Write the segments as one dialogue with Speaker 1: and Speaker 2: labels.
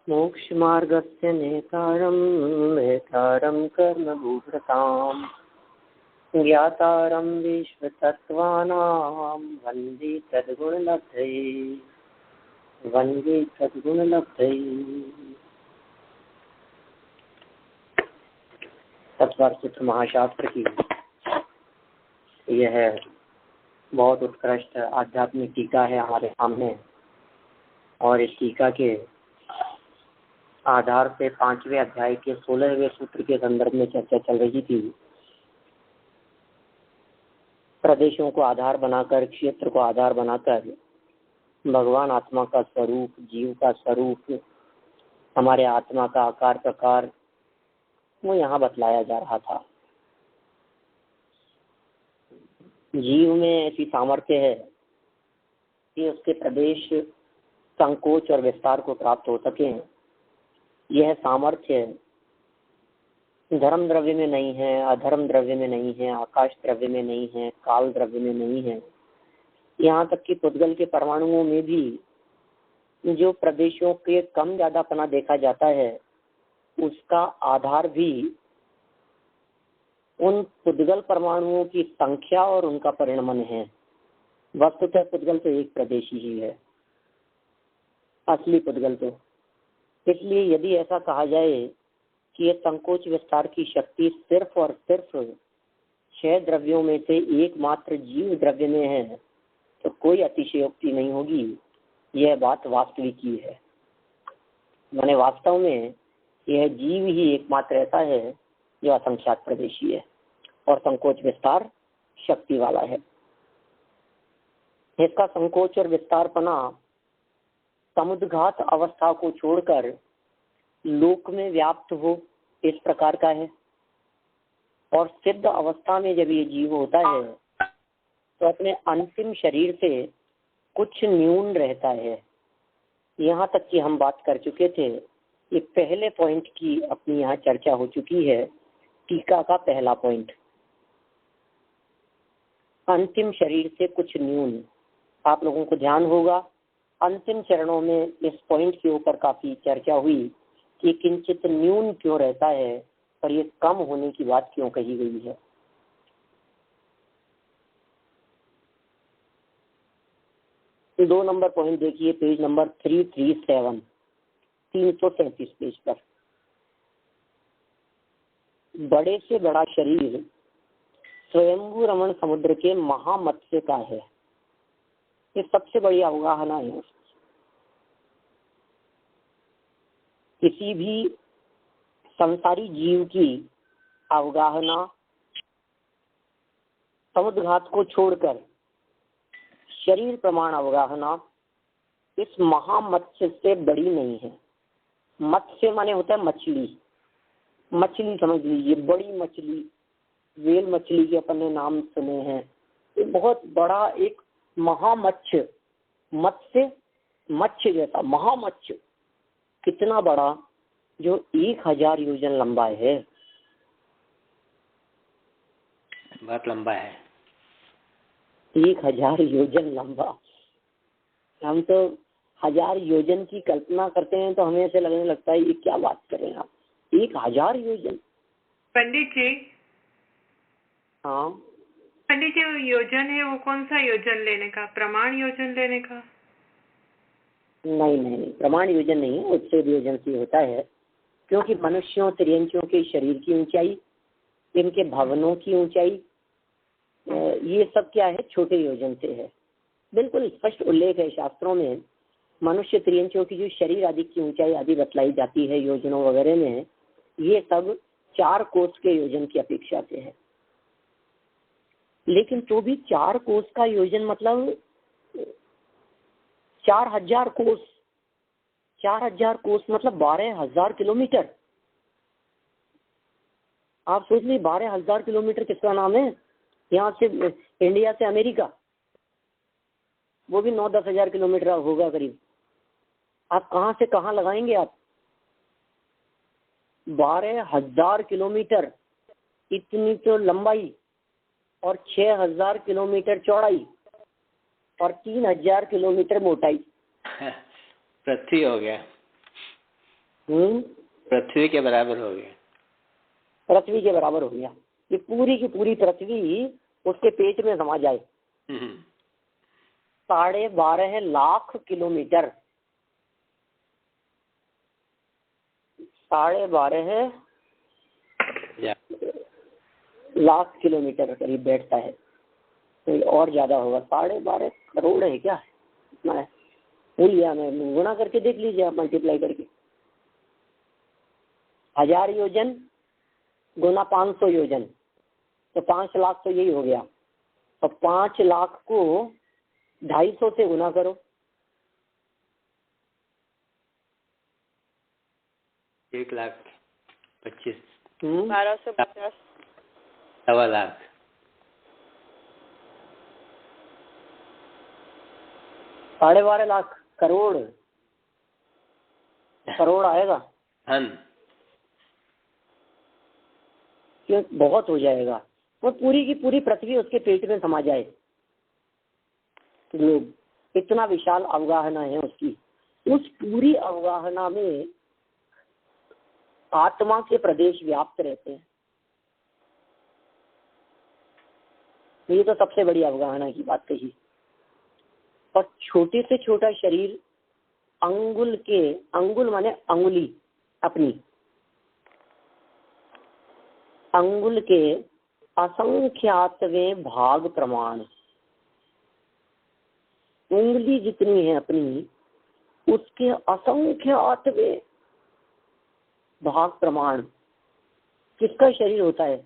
Speaker 1: मोक्षमार्गस्य नेतारं कर्मभूभृताम् ज्ञातारं विश्वतत्त्वानां वन्दे तद्गुणलब्धये। तत्वसूत्र महाशास्त्र की यह बहुत उत्कृष्ट आध्यात्मिक टीका है हमारे सामने, और इस टीका के आधार से 5वें अध्याय के 16वें सूत्र के संदर्भ में चर्चा चल रही थी। प्रदेशों को आधार बनाकर, क्षेत्र को आधार बनाकर भगवान आत्मा का स्वरूप, जीव का स्वरूप, हमारे आत्मा का आकार प्रकार वो यहाँ बतलाया जा रहा था। जीव में ऐसी सामर्थ्य है कि उसके प्रदेश संकोच और विस्तार को प्राप्त हो सके। यह सामर्थ्य धर्म द्रव्य में नहीं है, अधर्म द्रव्य में नहीं है, आकाश द्रव्य में नहीं है, काल द्रव्य में नहीं है। यहाँ तक कि पुद्गल के परमाणुओं में भी जो प्रदेशों के कम ज्यादापना देखा जाता है, उसका आधार भी उन पुद्गल परमाणुओं की संख्या और उनका परिणमन है। वस्तुतः पुद्गल तो एक प्रदेशी ही है, असली पुद्गल तो। इसलिए यदि ऐसा कहा जाए कि ये संकोच विस्तार की शक्ति सिर्फ और सिर्फ 6 द्रव्यों में से एकमात्र जीव द्रव्य में है, तो कोई अतिशयोक्ति नहीं होगी। यह बात वास्तविक ही है। माने वास्तव में यह जीव ही एकमात्र ऐसा है जो असंख्यात प्रदेशी है और संकोच विस्तार शक्ति वाला है। इसका संकोच और विस्तारपना समुद्घात अवस्था को छोड़कर लोक में व्याप्त हो, इस प्रकार का है। और सिद्ध अवस्था में जब ये जीव होता है तो अपने अंतिम शरीर से कुछ न्यून रहता है। यहाँ तक कि हम बात कर चुके थे, ये पहले पॉइंट की अपनी यहाँ चर्चा हो चुकी है, टीका का पहला पॉइंट, अंतिम शरीर से कुछ न्यून। आप लोगों को ध्यान होगा अंतिम चरणों में इस पॉइंट के ऊपर काफी चर्चा हुई कि किंचित न्यून क्यों रहता है और ये कम होने की बात क्यों कही गई है। तो 2 नंबर पॉइंट देखिए, पेज नंबर 337, 337 पेज पर। बड़े से बड़ा शरीर स्वयंभू रमण समुद्र के महामत्स्य का है। ये सबसे बड़ी अवगाहना है। किसी भी संसारी जीव की अवगाहना समुद्रघात को छोड़कर शरीर प्रमाण अवगाहना इस महामत्स्य से बड़ी नहीं है। मत्स्य माने होता है मछली, मछली समझ लीजिए, बड़ी मछली, वेल मछली के अपन ने नाम सुने हैं। ये बहुत बड़ा एक महामत्स्य, मत्स्य मत्स्य जैसा महामत्स्य कितना बड़ा, जो 1000 योजन लंबा है।
Speaker 2: बहुत लंबा है,
Speaker 1: 1000 योजन लंबा। हम तो 1000 योजन की कल्पना करते हैं तो हमें ऐसे लगने लगता है ये क्या बात करें आप, 1000 योजन।
Speaker 3: पंडित जी,
Speaker 1: हाँ
Speaker 3: पंडित जी, वो योजन है, वो कौन सा योजन लेने का? प्रमाण योजन लेने का?
Speaker 1: नहीं, प्रमाण योजन नहीं है, उच्छेद योजन से होता है। क्योंकि मनुष्यों त्रियंचियों के शरीर की ऊंचाई, इनके भवनों की ऊंचाई, ये सब क्या है, छोटे योजन से है। बिल्कुल स्पष्ट उल्लेख है शास्त्रों में। मनुष्य त्रियंचियों की जो शरीर आदि की ऊंचाई आदि बतलाई जाती है योजनों वगैरह में, ये सब 4 कोस के योजन की अपेक्षा से है। लेकिन तो भी 4 कोस का योजन मतलब 4000 कोस, 4000 कोस मतलब 12000 किलोमीटर। आप सोच लीजिए 12000 किलोमीटर किसका नाम है? यहाँ से इंडिया से अमेरिका, वो भी 9-10 हजार किलोमीटर होगा करीब। आप कहाँ से कहाँ लगाएंगे आप? 12000 किलोमीटर इतनी तो लंबाई और 6000 किलोमीटर चौड़ाई और 3000 किलोमीटर मोटाई।
Speaker 2: पृथ्वी हो गया। पृथ्वी के बराबर हो गया।
Speaker 1: पृथ्वी के बराबर हो गया। ये पूरी की पूरी पृथ्वी उसके पेट में समा जाए। 12.5 लाख किलोमीटर, 12.5 लाख किलोमीटर करीब बैठता है। तो और ज्यादा होगा, 12.5 करोड़ है क्या, इतना है। भूल गया मैं, गुणा करके देख लीजिए आप, मल्टीप्लाई करके। 1000 योजन गुना 500 योजन, तो 5 लाख तो यही हो गया। तो 5 लाख को 250 से गुना करो।
Speaker 2: 1,25,000,
Speaker 3: 1250,
Speaker 2: 1.25 लाख,
Speaker 1: 12.5 लाख करोड़, करोड़ आएगा क्यों, बहुत हो जाएगा। वो पूरी की पूरी पृथ्वी उसके पेट में समा जाए। ग्लोब, इतना विशाल अवगाहना है उसकी। उस पूरी अवगाहना में आत्मा के प्रदेश व्याप्त रहते हैं। ये तो सबसे बड़ी अवगाहना की बात कही। और छोटे से छोटा शरीर, अंगुल के, अंगुल माने अंगुली अपनी, अंगुल के असंख्यातवें भाग प्रमाण, उंगली जितनी है अपनी उसके असंख्यातवें भाग प्रमाण किसका शरीर होता है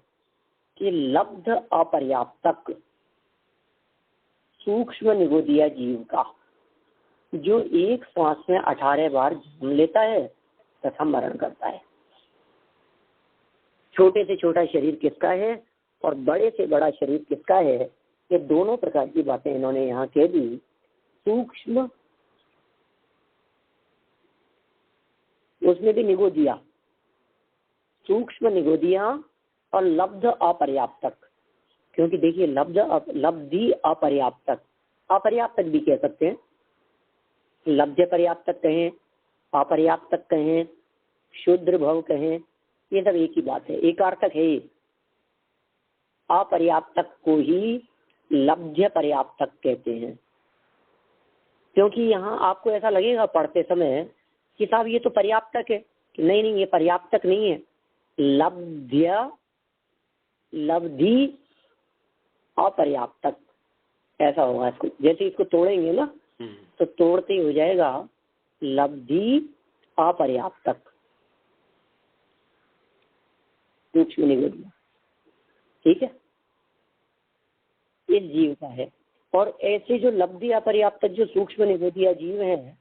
Speaker 1: कि लब्ध अपर्याप्तक सूक्ष्म निगोदिया जीव का, जो एक श्वास में 18 बार जन्म लेता है तथा मरण करता है। छोटे से छोटा शरीर किसका है और बड़े से बड़ा शरीर किसका है, ये दोनों प्रकार की बातें इन्होंने यहाँ कह दी। सूक्ष्म, उसमें भी निगोदिया, सूक्ष्म निगोदिया और लब्ध अपर्याप्तक। क्योंकि देखिए लब्धि अपर्याप्तक, अपर्याप्तक भी कह सकते हैं, लब्ध पर्याप्तक कहें, अपर्याप्तक कहें, शुद्र भव कहें, ये सब एक ही बात है, एकार्थक है। अपर्याप्तक को ही लब्ध्य पर्याप्तक कहते हैं। क्योंकि यहाँ आपको ऐसा लगेगा पढ़ते समय कि साहब ये तो पर्याप्तक है, नहीं नहीं, ये पर्याप्तक नहीं है, लब्ध्य, लब्धि अपर्याप्तक ऐसा होगा। इसको जैसे इसको तोड़ेंगे ना तो तोड़ते ही हो जाएगा लब्धि अपर्याप्तक, सूक्ष्म निगोदिया। ठीक है, इस जीव का है। और ऐसे जो लब्धि अपर्याप्तक जो सूक्ष्म निगोदिया जीव हैं,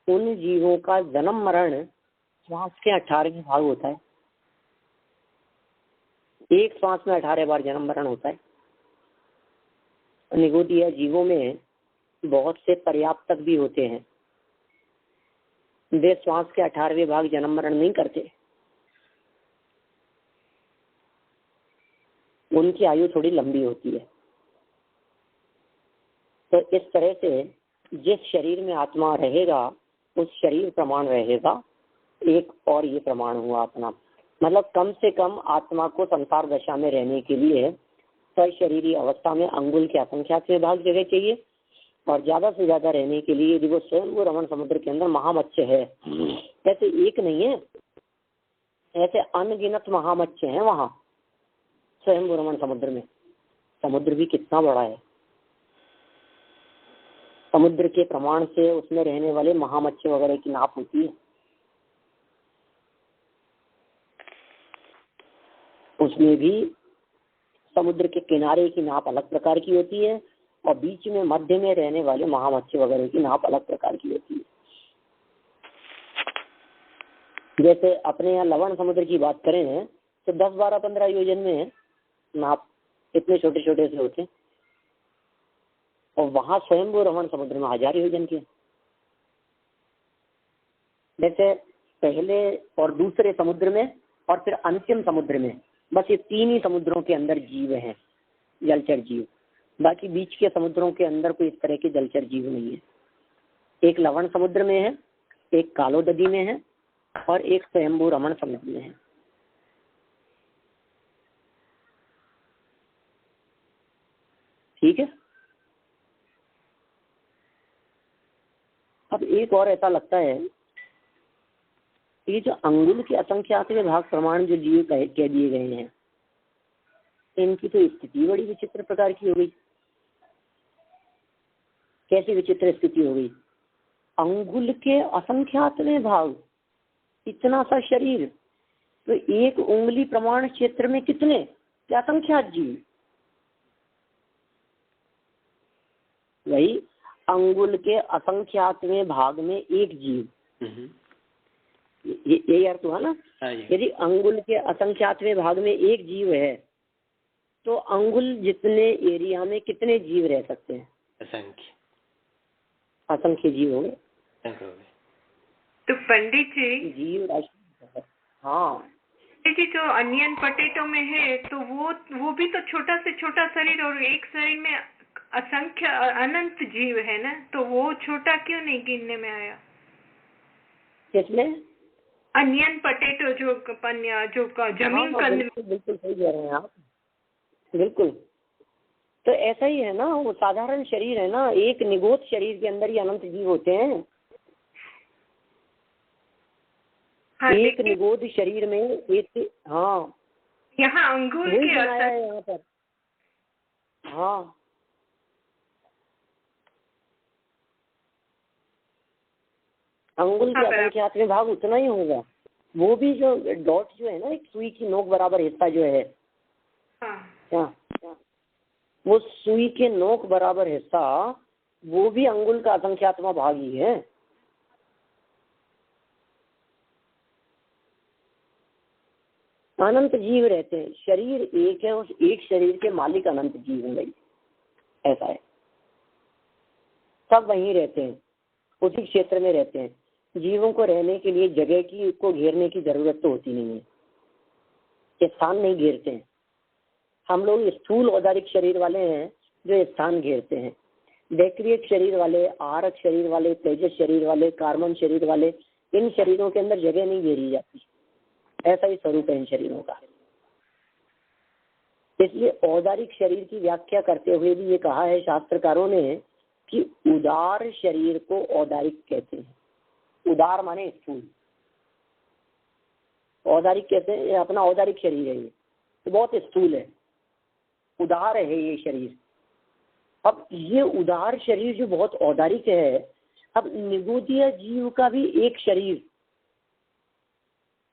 Speaker 1: उन जीवों का जन्म मरण श्वास के 18वें भाग होता है। एक श्वास में 18 बार जन्म मरण होता है। निगोदिया जीवों में बहुत से पर्याप्तक भी होते हैं, वे श्वास के 18वें भाग जन्म मरण नहीं करते, उनकी आयु थोड़ी लंबी होती है। तो इस तरह से जिस शरीर में आत्मा रहेगा उस शरीर प्रमाण रहेगा। एक और ये प्रमाण हुआ अपना, मतलब कम से कम आत्मा को संसार दशा में रहने के लिए शरीरी अवस्था में अंगुल के असंख्यात में भाग जगह चाहिए, और ज्यादा से ज्यादा रहने के लिए यदि वो स्वयं वो रमण समुद्र के अंदर महामत्स्य है, ऐसे एक नहीं है, ऐसे अनगिनत महामत्स्य हैं वहां स्वयं वो रमण समुद्र में। समुद्र भी कितना बड़ा है, समुद्र के प्रमाण से उसमें रहने वाले महामत्स्य वगैरह की नाप होती है। उसमें भी समुद्र के किनारे की नाप अलग प्रकार की होती है और बीच में मध्य में रहने वाले महामत्स्य वगैरह की नाप अलग प्रकार की होती है। जैसे अपने यहाँ लवण समुद्र की बात करें तो 10, 12, 15 योजन में नाप इतने छोटे छोटे से होते हैं, और वहां स्वयं वो रमण समुद्र में 1000 योजन के। जैसे पहले और दूसरे समुद्र में और फिर अंतिम समुद्र में, बस ये 3 ही समुद्रों के अंदर जीव हैं, जलचर जीव। बाकी बीच के समुद्रों के अंदर कोई इस तरह के जलचर जीव नहीं है। एक लवण समुद्र में है, एक कालोदधी में है और एक स्वयंभू रमण संलग्न है। ठीक है। अब एक और ऐसा लगता है, ये जो अंगुल के असंख्यात भाग प्रमाण जो जीव कह दिए गए हैं, इनकी तो स्थिति बड़ी विचित्र प्रकार की हो गई। कैसी विचित्र स्थिति हो गई? अंगुल के असंख्यातवें भाग, इतना सा शरीर, तो एक उंगली प्रमाण क्षेत्र में कितने क्या असंख्यात जीव। वही अंगुल के असंख्यातवें भाग में एक जीव, यही अर्थ हुआ ना। यदि अंगुल के असंख्यातवें भाग में एक जीव है तो अंगुल जितने एरिया में कितने जीव रह सकते हैं?
Speaker 2: असंख्य,
Speaker 1: असंख्य जीव हो गए।
Speaker 3: तो पंडित जी,
Speaker 1: जीव राशि, हाँ
Speaker 3: जी, जो अनियन पोटैटो में है तो वो भी तो छोटा से छोटा शरीर, और एक शरीर में असंख्य अनंत जीव है ना, तो वो छोटा क्यों नहीं गिनने में आया?
Speaker 1: किसमें?
Speaker 3: अनियन पोटैटो, जो जमीन कंद।
Speaker 1: बिल्कुल सही कह रहे हैं आप, बिल्कुल। तो ऐसा ही है ना, वो साधारण शरीर है ना, एक निगोद शरीर के अंदर ही अनंत जीव होते हैं।
Speaker 3: हाँ,
Speaker 1: एक निगोद शरीर में एक, हाँ
Speaker 3: यहाँ अंगुल के
Speaker 1: बनाया है यहाँ पर। हाँ अंगुल के असंख्यात में भाग उतना ही होगा। वो भी जो डॉट जो है ना, एक सुई की नोक बराबर हिस्सा जो है, क्या वो सुई के नोक बराबर हिस्सा, वो भी अंगुल का असंख्यात्मा भाग ही है। अनंत जीव रहते हैं, शरीर एक है, उस एक शरीर के मालिक अनंत जीव हैं भाई, ऐसा है। सब वहीं रहते हैं, उसी क्षेत्र में रहते हैं। जीवों को रहने के लिए जगह की को घेरने की जरूरत तो होती नहीं है, ये स्थान नहीं घेरते हैं। हम लोग स्थूल औदारिक शरीर वाले हैं जो स्थान घेरते हैं। बैक्टीरियक शरीर वाले, आहारक शरीर वाले, तेजस शरीर वाले, कार्बन शरीर वाले, इन शरीरों के अंदर जगह नहीं घेरी जाती। ऐसा ही स्वरूप है इन शरीरों का। इसलिए औदारिक शरीर की व्याख्या करते हुए भी ये कहा है शास्त्रकारों ने कि उदार शरीर को औदारिक कहते हैं। उदार माने स्थूल, औदारिक कहते हैं। ये अपना औदारिक शरीर है, ये तो बहुत स्थूल है, उदार है ये शरीर। अब ये उदार शरीर जो बहुत औदारिक है, अब निगोदीय जीव का भी एक शरीर,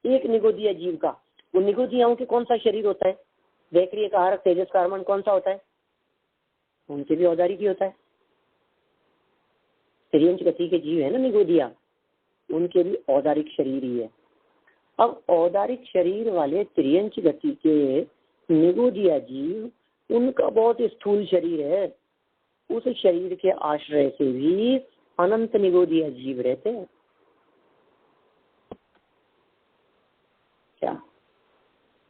Speaker 1: एक निगोदीय जीव का, वो निगोदियाओं के कौन सा शरीर होता है? बैक्टीरिया का, आहारक, तेजस, कार्बन कौन सा होता है? उनके भी औदारिक ही होता है। त्रियंच गति के जीव है ना निगोदिया, उनके भी औदारिक शरीर ही है। अब औदारिक शरीर वाले त्रियंच गति के निगोदिया जीव, उनका बहुत स्थूल शरीर है। उस शरीर के आश्रय से भी अनंत निगोदिया जीव रहते हैं। क्या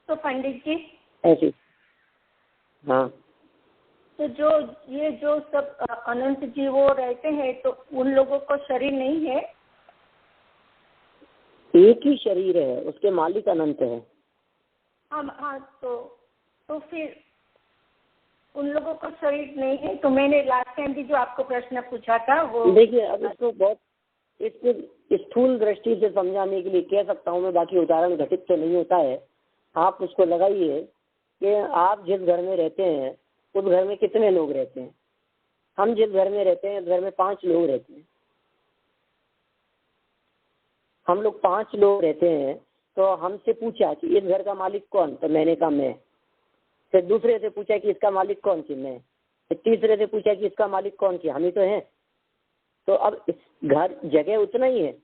Speaker 4: तो पंडित जी
Speaker 1: ऐसे? हाँ,
Speaker 4: तो जो सब अनंत जीव वो रहते हैं, तो उन लोगों को शरीर नहीं है?
Speaker 1: एक ही शरीर है, उसके मालिक अनंत है।
Speaker 4: हाँ, तो फिर उन लोगों को शरीर नहीं है। तो मैंने लास्ट टाइम भी जो आपको प्रश्न पूछा था वो
Speaker 1: देखिए, अब इसको बहुत इसको स्थूल दृष्टि से समझाने के लिए कह सकता हूँ मैं, बाकी उदाहरण घटित तो नहीं होता है। आप उसको लगाइए कि आप जिस घर में रहते हैं उस घर में कितने लोग रहते हैं। हम जिस घर में रहते हैं उस घर में 5 लोग रहते हैं। हम लोग 5 लोग रहते हैं, तो हमसे पूछा कि इस घर का मालिक कौन, तो मैंने कहा मैं। फिर दूसरे से पूछा कि इसका मालिक कौन, की मैं। फिर तीसरे से पूछा कि इसका मालिक कौन, की हम ही तो हैं। तो अब इस घर जगह उतना ही है,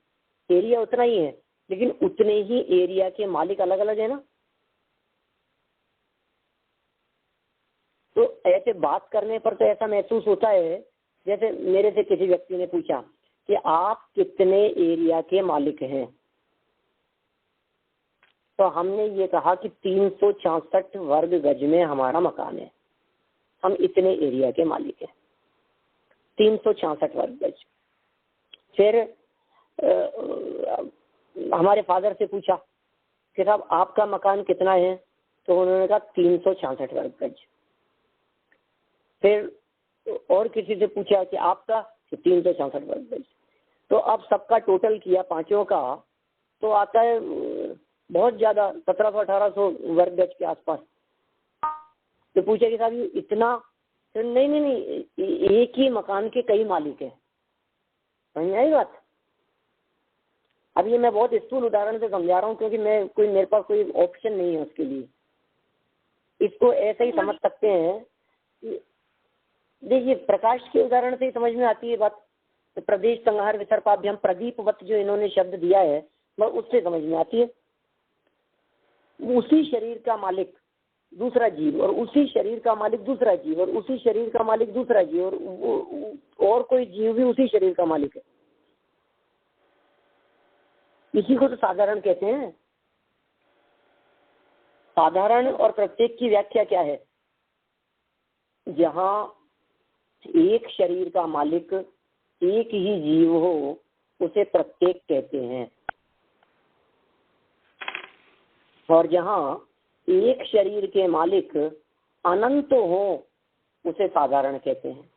Speaker 1: एरिया उतना ही है, लेकिन उतने ही एरिया के मालिक अलग अलग है ना। तो ऐसे बात करने पर तो ऐसा महसूस होता है जैसे मेरे से किसी व्यक्ति ने पूछा कि आप कितने एरिया के मालिक हैं, तो हमने ये कहा कि 366 वर्ग गज में हमारा मकान है, हम इतने एरिया के मालिक हैं, 366 वर्ग गज। फिर हमारे फादर से पूछा कि साहब आपका मकान कितना है, तो उन्होंने कहा 366 वर्ग गज। फिर और किसी से पूछा कि आपका, 366 वर्ग गज। तो अब सबका टोटल किया पांचों का, तो आता है बहुत ज्यादा, 1700-1800 वर्ग गज के आसपास। तो पूछा कि साहब ये इतना, तो नहीं, एक ही मकान के कई मालिक हैं। समझ आई बात? अब ये मैं बहुत स्थूल उदाहरण से समझा रहा हूँ, क्योंकि मेरे पास कोई ऑप्शन नहीं है उसके लिए। इसको ऐसे ही समझ सकते हैं। देखिए, प्रकाश के उदाहरण से ही समझ में आती है बात। तो प्रदेश संहार विसर्पाभ्याम प्रदीपवत जो इन्होंने शब्द दिया है, वह उससे समझ में आती है। उसी शरीर का मालिक दूसरा जीव, और उसी शरीर का मालिक दूसरा जीव, और उसी शरीर का मालिक दूसरा जीव, और कोई जीव भी उसी शरीर का मालिक है। इसी को तो साधारण कहते हैं। साधारण और प्रत्येक की व्याख्या क्या है? जहां एक शरीर का मालिक एक ही जीव हो, उसे प्रत्येक कहते हैं। और जहां एक शरीर के मालिक अनंत हो, उसे साधारण कहते हैं।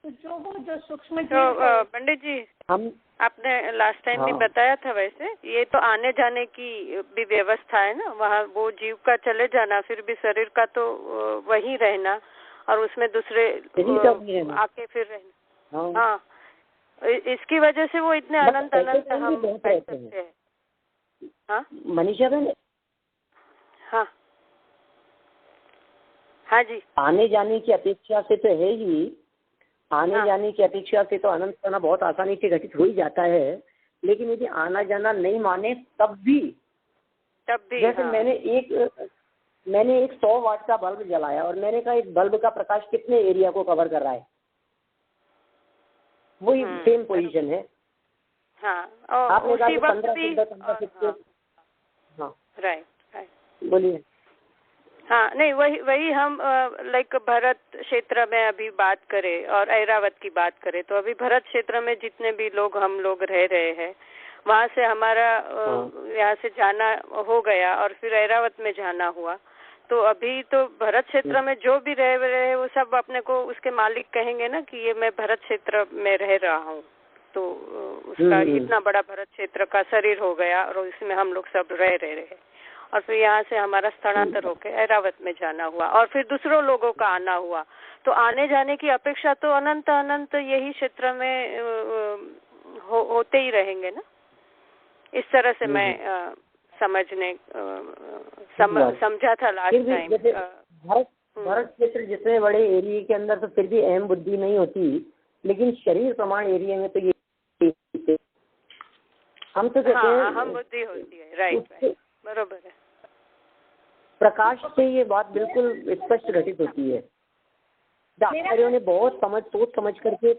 Speaker 4: जो सूक्ष्म
Speaker 5: तो पंडित जी,
Speaker 1: हम
Speaker 5: आपने लास्ट टाइम भी बताया था, वैसे ये तो आने जाने की भी व्यवस्था है ना, वहाँ वो जीव का चले जाना, फिर भी शरीर का तो वही रहना, और उसमें दूसरे आके फिर रहना। हाँ, इसकी वजह से वो इतने अनंत हम कह सकते हैं। हाँ
Speaker 1: मनीषा बहन,
Speaker 5: हाँ जी,
Speaker 1: आने जाने की अपेक्षा से तो है ही, आने जाने की अपेक्षा से तो अनंत होना बहुत आसानी से घटित हो ही जाता है। लेकिन यदि आना जाना नहीं माने तब भी जैसे मैंने एक 100 वाट का बल्ब जलाया, और मैंने कहा इस बल्ब का प्रकाश कितने एरिया को कवर कर रहा है, वही सेम पोजीशन है। आपने कहा 15
Speaker 5: राइट,
Speaker 1: बोलिए।
Speaker 5: हाँ, नहीं, वही हम लाइक भरत क्षेत्र में अभी बात करें और ऐरावत की बात करें, तो अभी भरत क्षेत्र में जितने भी हम लोग रह रहे हैं, वहाँ से हमारा यहाँ से जाना हो गया, और फिर ऐरावत में जाना हुआ। तो अभी तो भरत क्षेत्र में जो भी रह रहे हैं, वो सब अपने को उसके मालिक कहेंगे ना कि ये मैं भरत क्षेत्र में रह रहा हूँ। तो उसका इतना बड़ा भरत क्षेत्र का शरीर हो गया, और इसमें हम लोग सब रह रहे हैं। और फिर यहाँ से हमारा स्थलांतर होकर ऐरावत में जाना हुआ, और फिर दूसरों लोगों का आना हुआ। तो आने जाने की अपेक्षा तो अनंत यही क्षेत्र में होते ही रहेंगे ना। इस तरह से मैं समझा था लास्ट टाइम।
Speaker 1: भारत क्षेत्र जितने बड़े एरिया के अंदर तो फिर भी अहम बुद्धि नहीं होती, लेकिन शरीर प्रमाण एरिया में तो ये हम तो कहते हैं
Speaker 5: अहम बुद्धि होती है। राइट, बरोबर है।
Speaker 1: प्रकाश से ये बात बिल्कुल स्पष्ट घटित होती है। आचार्यों ने बहुत सोच समझ करके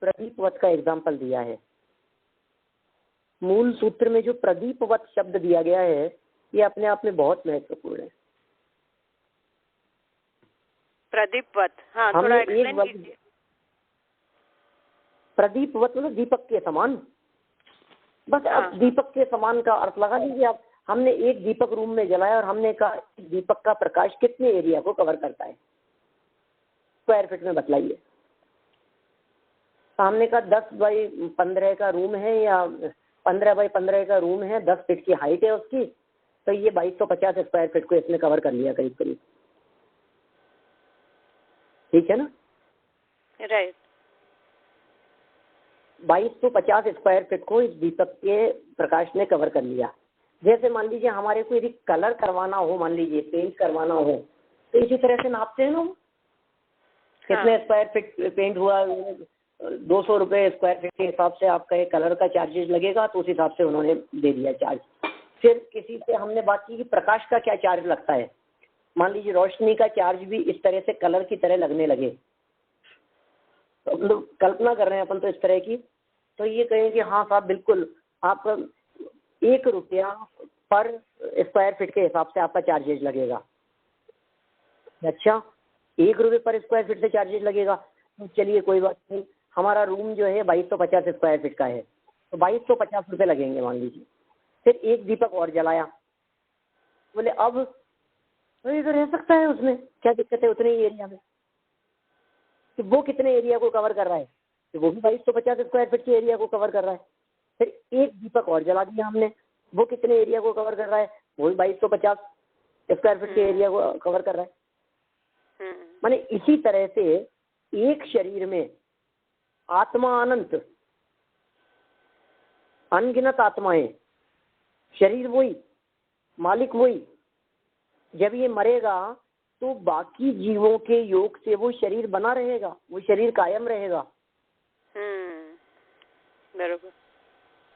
Speaker 1: प्रदीपवत का एग्जाम्पल दिया है। मूल सूत्र में जो प्रदीपवत शब्द दिया गया है, ये अपने आप में बहुत महत्वपूर्ण है।
Speaker 5: प्रदीपवत, हाँ, थोड़ा एक्सप्लेन कीजिए।
Speaker 1: प्रदीपवत मतलब दीपक के समान। बस अब दीपक के समान का अर्थ लगा लीजिए आप। हमने एक दीपक रूम में जलाया, और हमने कहा दीपक का प्रकाश कितने एरिया को कवर करता है, स्क्वायर फीट में बतलाइए। हमने कहा 10 बाई 15 का रूम है, या 15 बाई 15 का रूम है, 10 फीट की हाइट है उसकी, तो ये 2250 स्क्वायर फीट को इसने कवर कर लिया करीब करीब। ठीक है ना?
Speaker 5: राइट।
Speaker 1: 2250 स्क्वायर फीट को इस दीपक के प्रकाश ने कवर कर लिया। जैसे मान लीजिए हमारे को यदि कलर करवाना हो, मान लीजिए पेंट करवाना हो, तो इसी तरह से नापते हैं ना, कितने स्क्वायर फीट पेंट हुआ, 200 रुपये स्क्वायर फीट के हिसाब से आपका एक कलर का चार्जेस लगेगा, तो उस हिसाब से उन्होंने दे दिया चार्ज। फिर किसी से हमने बात की कि प्रकाश का क्या चार्ज लगता है, मान लीजिए रोशनी का चार्ज भी इस तरह से कलर की तरह लगने लगे, तो मतलब कल्पना कर रहे हैं अपन तो इस तरह की, तो ये कहें कि हाँ साहब बिल्कुल आप 1 रुपया पर स्क्वायर फीट के हिसाब से आपका चार्जेज लगेगा। अच्छा, 1 रुपये पर स्क्वायर फीट से चार्जेज लगेगा, तो चलिए कोई बात नहीं, हमारा रूम जो है 2250 स्क्वायर फीट का है, तो 2250 रुपये लगेंगे मान लीजिए। फिर एक दीपक और जलाया, बोले अब तो ये तो रह सकता है, उसमें क्या दिक्कत है उतने ही एरिया में। तो वो कितने एरिया को कवर कर रहा है, तो वो भी 2250 स्क्वायर फीट के एरिया को कवर कर रहा है। फिर एक दीपक और जला दिया हमने, वो कितने एरिया को कवर कर रहा है, वो भी 2250 स्क्वायर फीट के एरिया को कवर कर रहा है। माने इसी तरह से एक शरीर में आत्मा अनंत, अनगिनत आत्माएं, शरीर वही, मालिक वही। जब ये मरेगा तो बाकी जीवों के योग से वो शरीर बना रहेगा, वो शरीर कायम रहेगा।
Speaker 5: बरोबर।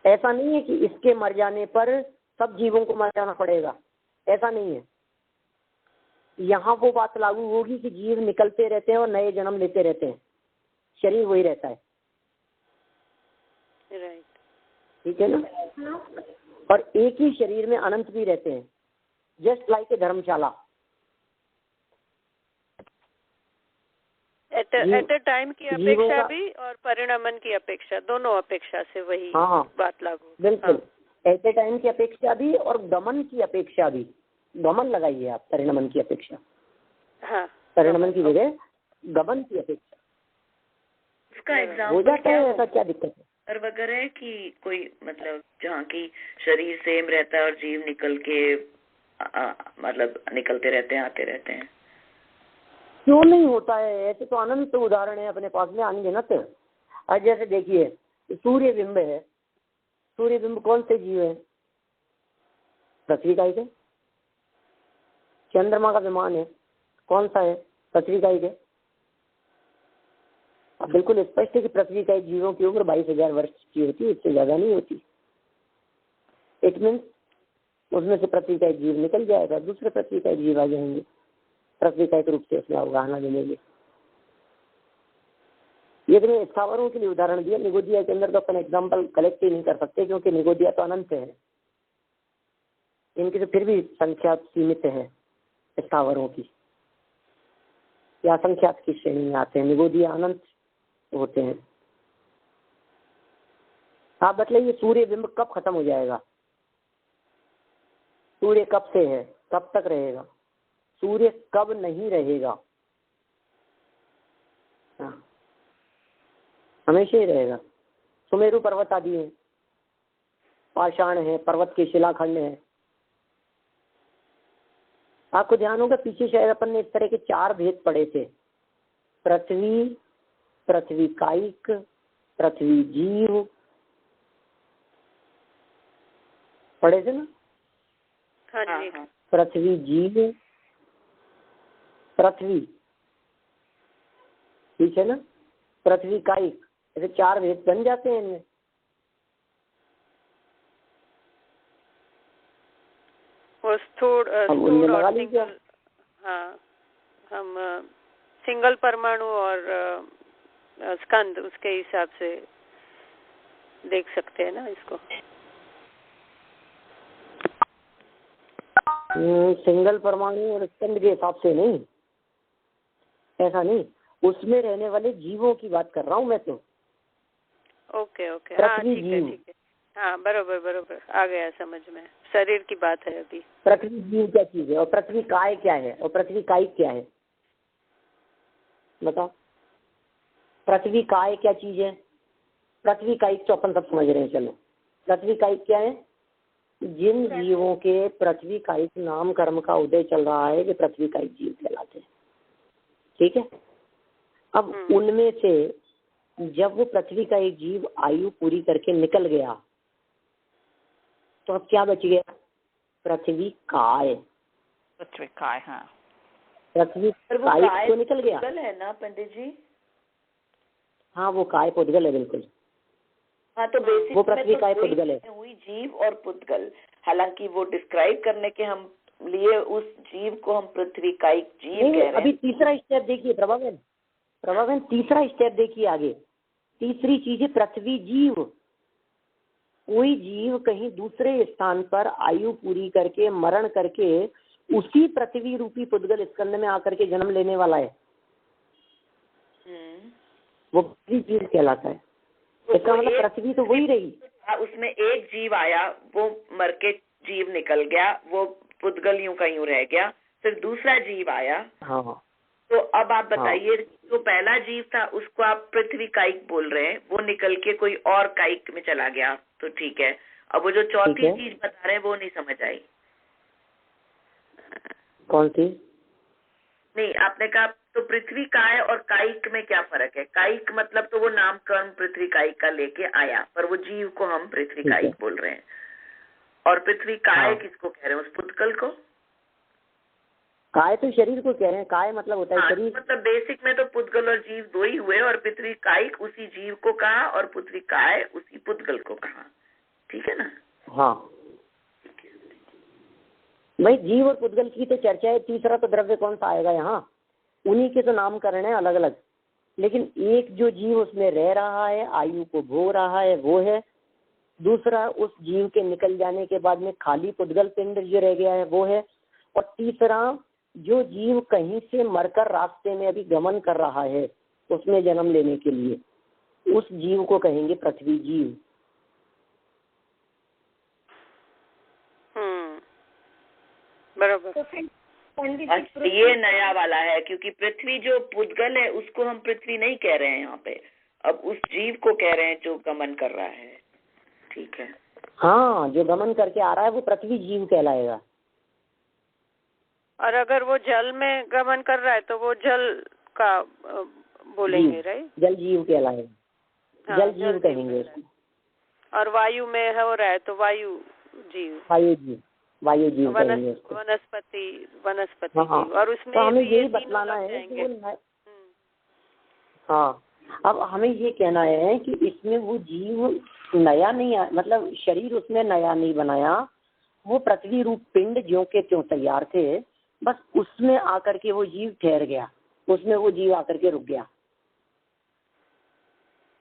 Speaker 1: ऐसा नहीं है कि इसके मर जाने पर सब जीवों को मर जाना पड़ेगा, ऐसा नहीं है। यहाँ वो बात लागू होगी कि जीव निकलते रहते हैं और नए जन्म लेते रहते हैं, शरीर वही रहता है।
Speaker 5: राइट,
Speaker 1: ठीक है ना। और एक ही शरीर में अनंत भी रहते हैं, just like a dharamshala.
Speaker 5: At a time की अपेक्षा भी और परिणामन की अपेक्षा, दोनों अपेक्षा से वही बात लागू।
Speaker 1: बिल्कुल, एट ए टाइम की अपेक्षा भी और गमन की अपेक्षा भी। गमन लगाइए आप परिणामन की अपेक्षा।
Speaker 5: हाँ,
Speaker 1: परिणामन की जगह गमन की अपेक्षा।
Speaker 6: इसका एग्जाम्पल
Speaker 1: हो जाता है, ऐसा क्या दिक्कत है?
Speaker 6: और वगैरह कि कोई मतलब जहाँ की शरीर सेम रहता है और जीव निकल के मतलब निकलते रहते हैं, आते रहते हैं।
Speaker 1: क्यों नहीं होता है? ऐसे तो अनंत उदाहरण है अपने पास में अनगिनत। आज जैसे देखिए सूर्य बिंब है, सूर्य बिंब कौन से जीव है? पृथ्वी का ही है। चंद्रमा का विमान है, कौन सा है? पृथ्वी का ही है। अब बिल्कुल स्पष्ट है कि पृथ्वी का जीवों की उम्र 22,000 वर्ष की होती है, इससे ज्यादा नहीं होती। इट मीन्स उसमें से पृथ्वी का एक जीव निकल जाएगा, दूसरे पृथ्वी का एक जीव आ जाएंगे, पृथ्वी का एक रूप से उसमें अवगाहना मिलेगी। ये तो मैं स्थावरों के लिए उदाहरण दिया। निगोदिया के अंदर तो अपन एग्जाम्पल कलेक्ट ही नहीं कर सकते, क्योंकि निगोदिया तो अनंत है, इनकी तो फिर भी संख्या सीमित है स्थावरों की, या असंख्यात की श्रेणी में आते हैं। निगोदिया अनंत होते हैं। आप बतलाइए सूर्य बिंब कब खत्म हो जाएगा? सूर्य कब से है, कब तक रहेगा? सूर्य कब नहीं रहेगा? हाँ, हमेशा ही रहेगा। सुमेरु पर्वत आदि है, पाषाण है, पर्वत के शिलाखंड है। आपको ध्यान होगा पीछे शायद अपन ने इस तरह के 4 भेद पढ़े थे। पृथ्वी, पृथ्वी कायिक, पृथ्वी जीव, पढ़े थे ना?
Speaker 5: हाँ जी।
Speaker 1: पृथ्वी जीव, पृथ्वी, ठीक है ना, पृथ्वी कायिक, ऐसे 4 भेद बन जाते हैं इनमें।
Speaker 5: वो स्थूल और सिंगल, हाँ, हम सिंगल परमाणु और स्कंद उसके हिसाब से देख सकते हैं ना इसको।
Speaker 1: सिंगल परमाणु और स्कंद के हिसाब से नहीं, ऐसा नहीं, उसमें रहने वाले जीवों की बात कर रहा हूँ मैं तो।
Speaker 5: ओके, हाँ ठीक है, हाँ बरोबर आ गया समझ में। शरीर की बात है अभी।
Speaker 1: पृथ्वी जीव क्या चीज है और पृथ्वी काय क्या है और पृथ्वी कायिक क्या है? बताओ, पृथ्वी काय क्या चीज है? पृथ्वी कायिक तो अपन सब समझ रहे हैं। चलो, पृथ्वी कायिक क्या है? जिन जीवों के पृथ्वी कायिक नाम कर्म का उदय चल रहा है कि पृथ्वी कायिक जीव कहलाते हैं। ठीक है। अब उनमें से जब वो पृथ्वी का एक जीव आयु पूरी करके निकल गया तो अब क्या बच गया? पृथ्वी काय।
Speaker 7: पृथ्वी काय, हाँ,
Speaker 1: पृथ्वी काय तो निकल गया
Speaker 6: है ना पंडित जी?
Speaker 1: हाँ, वो काय पुद्गल है, बिल्कुल।
Speaker 6: हाँ, तो बेसिक
Speaker 1: वो पृथ्वी काय पुद्गल है।
Speaker 6: हुई जीव और पुद्गल, हालांकि वो डिस्क्राइब करने के हम लिए उस जीव को हम पृथ्वी कायिक जीव कह रहे हैं।
Speaker 1: अभी तीसरा स्टेप देखिए प्रभावन, तीसरा स्टेप देखिए आगे। तीसरी चीज है पृथ्वी जीव। कोई जीव कहीं दूसरे स्थान पर आयु पूरी करके मरण करके उसी पृथ्वी रूपी पुद्गल स्कंद में आकर के जन्म लेने वाला है। वो पृथ्वी जीव कहलाता है। इसका मतलब पृथ्वी तो वही रही,
Speaker 6: उसमें एक जीव आया, वो मर के जीव निकल गया, वो पुद्गल यूं का यूं रह गया, फिर दूसरा जीव आया।
Speaker 1: हाँ।
Speaker 6: तो अब आप बताइए, जो पहला जीव था उसको आप पृथ्वी कायिक बोल रहे हैं, वो निकल के कोई और कायिक में चला गया तो ठीक है। अब वो जो चौथी चीज बता रहे हैं वो नहीं समझ आई।
Speaker 1: कौन सी?
Speaker 6: नहीं, आपने कहा तो पृथ्वी काय और कायिक में क्या फर्क है? कायिक मतलब तो वो नामकरण पृथ्वी कायिक का लेके आया, पर वो जीव को हम पृथ्वी कायिक बोल रहे हैं। और पृथ्वी काय किसको कह रहे हैं? उस पुद्गल को।
Speaker 1: काय तो शरीर को कह रहे हैं, काय मतलब होता है शरीर।
Speaker 6: मतलब बेसिक में तो पुद्गल और जीव दो ही हुए, और पृथ्वी कायिक उसी जीव को कहा और पृथ्वी काय उसी पुद्गल को कहा, ठीक है ना?
Speaker 1: हाँ भाई, जीव और पुद्गल की तो चर्चा है, तीसरा तो द्रव्य कौन सा आएगा यहाँ? उन्हीं के तो नामकरण है अलग अलग, लेकिन एक जो जीव उसमें रह रहा है, आयु को भोग रहा है, वो है। दूसरा उस जीव के निकल जाने के बाद में खाली पुद्गल पिंड जो रह गया है, वो है। और तीसरा जो जीव कहीं से मरकर रास्ते में अभी गमन कर रहा है उसमें जन्म लेने के लिए, उस जीव को कहेंगे पृथ्वी जीव।
Speaker 5: बराबर।
Speaker 4: तो फिर
Speaker 6: अच्छा, ये नया वाला है, क्योंकि पृथ्वी जो पुद्गल है उसको हम पृथ्वी नहीं कह रहे हैं यहाँ पे, अब उस जीव को कह रहे हैं जो गमन कर रहा है, ठीक है?
Speaker 1: हाँ, जो गमन करके आ रहा है वो पृथ्वी जीव कहलाएगा।
Speaker 5: और अगर वो जल में गमन कर रहा है तो वो जल का बोलेंगे, राइट?
Speaker 1: जल जीव कहलाएगा। जल जीव कहेंगे उसको।
Speaker 5: और वायु में हो रहा है तो वायु जीव।
Speaker 1: वायु जीव, वायु जीव कहेंगे उसको।
Speaker 5: वनस्पति
Speaker 1: हाँ,
Speaker 5: जीव। और उसमें
Speaker 1: तो हमें
Speaker 5: भी
Speaker 1: यही बतलाना है कि हाँ, अब हमें ये कहना है कि इसमें वो जीव नया नहीं, मतलब शरीर उसने नया नहीं बनाया, वो पृथ्वी रूप पिंड ज्यों के त्यों तैयार थे, बस उसमें आकर के वो जीव ठहर गया, उसमें वो जीव आकर के रुक गया।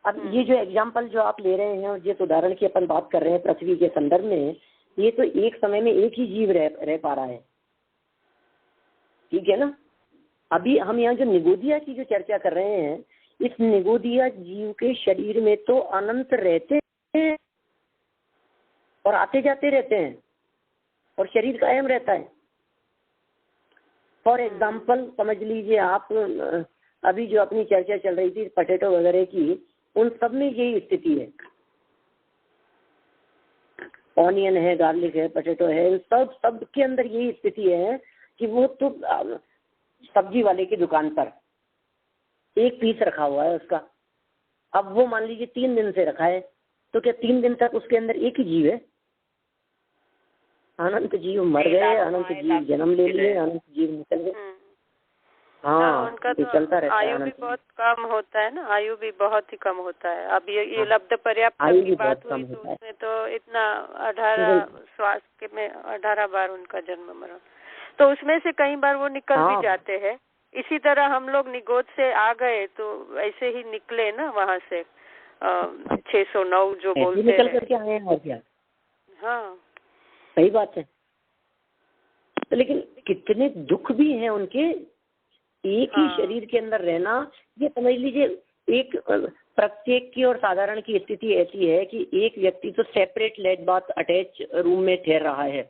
Speaker 1: अब ये जो एग्जाम्पल जो आप ले रहे हैं और जिस उदाहरण की अपन बात कर रहे हैं पृथ्वी के संदर्भ में, ये तो एक समय में एक ही जीव रह पा रहा है, ठीक है ना? अभी हम यहाँ जो निगोदिया की जो चर्चा कर रहे हैं, इस निगोदिया जीव के शरीर में तो अनंत रहते हैं और आते जाते रहते हैं और शरीर कायम रहता है। फॉर एग्जाम्पल समझ लीजिए आप, अभी जो अपनी चर्चा चल रही थी पोटैटो वगैरह की, उन सब में यही स्थिति है। ऑनियन है, गार्लिक है, पोटैटो है, सब के अंदर यही स्थिति है कि वो तो सब्जी वाले की दुकान पर एक पीस रखा हुआ है उसका, अब वो मान लीजिए 3 दिन से रखा है, तो क्या 3 दिन तक उसके अंदर एक ही जीव है? अनंत जीव मर गए, अनंत जीव जन्म ले लिए, अनंत जीव निकल गए। हाँ,
Speaker 5: उनका
Speaker 1: तो चलता रहता है।
Speaker 5: आयु भी बहुत कम होता है ना, आयु भी बहुत ही कम होता है। अब ये लब्ध पर्याप्त की बात हुई तो उसमें तो इतना 18 स्वास्थ्य में 18 बार उनका जन्म मरण, तो उसमें से कई बार वो निकल भी जाते हैं। इसी तरह हम लोग निगोद से आ गए तो ऐसे ही निकले ना वहाँ से 609 जो बोलते हैं,
Speaker 1: निकल करके आए हैं और क्या।
Speaker 5: हाँ
Speaker 1: सही बात है। तो लेकिन कितने दुख भी हैं उनके, एक ही शरीर के अंदर रहना। ये समझ लीजिए एक प्रत्येक की और साधारण की स्थिति ऐसी है कि एक व्यक्ति तो separate let bath attach room में ठहर रहा है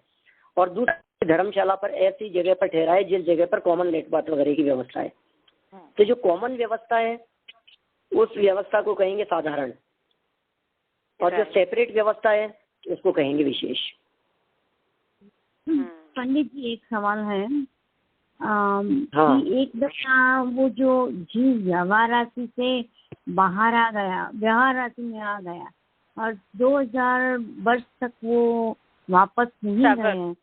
Speaker 1: और दूसरी धर्मशाला पर ऐसी जगह पर ठहरा है जिस जगह पर कॉमन लेट बाथ वगैरह की व्यवस्था है। तो जो कॉमन व्यवस्था है उस व्यवस्था को कहेंगे साधारण, और जो सेपरेट व्यवस्था है उसको कहेंगे विशेष।
Speaker 8: पंडित जी एक सवाल है, कि एक दफा वो जो जीव व्यवहार राशि से बाहर आ गया, व्यवहार राशि में आ गया और 2000 वर्ष तक वो वापस नहीं गए,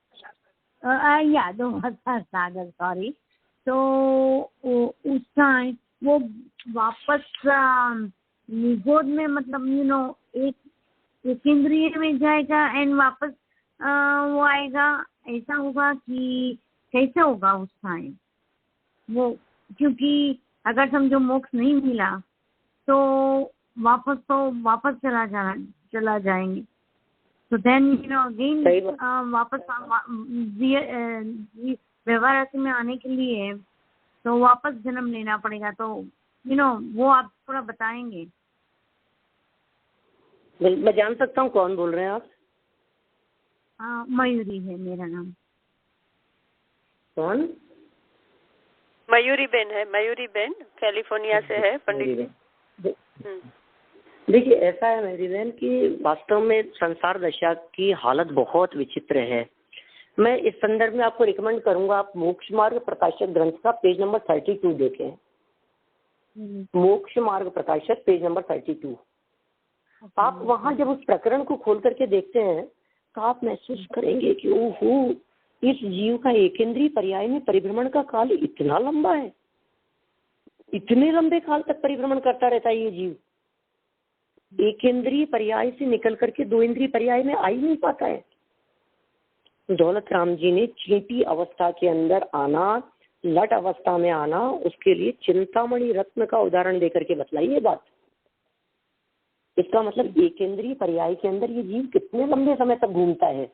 Speaker 8: या 2000 सागर सॉरी, तो उस टाइम वो वापस निगोद में, मतलब एक इंद्रिय में जाएगा एंड वापस वो आएगा, ऐसा होगा कि कैसे होगा उस टाइम वो? क्योंकि अगर समझो मोक्ष नहीं मिला तो वापस चला जाएंगे, तो देन अगेन वापस व्यवहार में आने के लिए तो वापस जन्म लेना पड़ेगा। तो वो आप थोड़ा बताएंगे?
Speaker 1: मैं जान सकता हूँ कौन बोल रहे हैं आप?
Speaker 8: मयूरी है मेरा नाम।
Speaker 1: कौन?
Speaker 5: मयूरी बेन है, मयूरी बेन कैलिफोर्निया से है पंडित जी।
Speaker 1: देखिए ऐसा है मयूरी बेन कि वास्तव में संसार दशा की हालत बहुत विचित्र है। मैं इस संदर्भ में आपको रिकमेंड करूंगा, आप मोक्ष मार्ग प्रकाशक ग्रंथ का पेज नंबर 32 देखें। मोक्ष मार्ग प्रकाशक पेज नंबर 32। आप वहां जब उस प्रकरण को खोल करके देखते हैं तो आप महसूस करेंगे कि ओहो, इस जीव का एकेंद्रीय पर्याय में परिभ्रमण का काल इतना लंबा है, इतने लंबे काल तक परिभ्रमण करता रहता है ये जीव। एकेंद्रीय पर्याय से निकल करके दो इंद्रिय पर्याय में आ ही नहीं पाता है। दौलत राम जी ने चींटी अवस्था के अंदर आना, लट अवस्था में आना, उसके लिए चिंतामणि रत्न का उदाहरण देकर के बतलाई ये बात। इसका मतलब एकेंद्रीय पर्याय के अंदर ये जीव कितने लंबे समय तक घूमता है